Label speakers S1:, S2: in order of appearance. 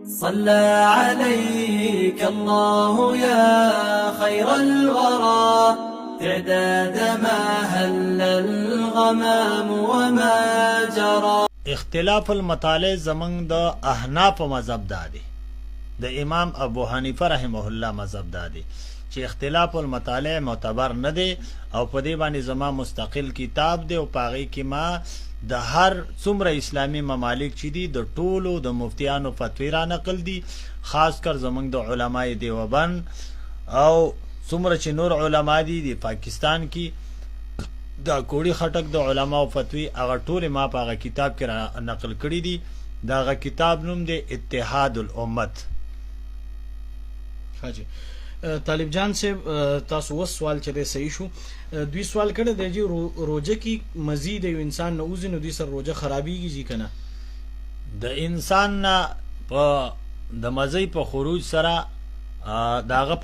S1: صلى عليك الله يا خير الورى تعداد ما هل الغمام وما جرى.
S2: اختلاف المطالع زمنګ د احناف مذهب دادي، د امام ابو حنیفه رحمه الله مذهب دادي چې اختلاف المطالع معتبر نه دی، او په دې باندې زما مستقل کتاب دی، او پاغي کې ما د هر څومره اسلامی ممالک چې دي د ټولو د مفتیانو فتوی را نقل دي، خاص کر زمنګ د علماء دیوبند او څومره چې نور علما دي د پاکستان کې دا کوړی خټک د علماء فتوی هغه ټول ما په هغه کتاب کې را نقل کړی دي. دا هغه کتاب نوم دی اتحاد الامت.
S3: حاجی طالب جان سے تاسو وس سوال چره صحیح شو، دوی سوال کړه د جی روزه کی مزید یو انسان نوزن نو دي سر روزه خرابيږي جی کنه؟
S2: د انسان په د مزي په خروج سره داغه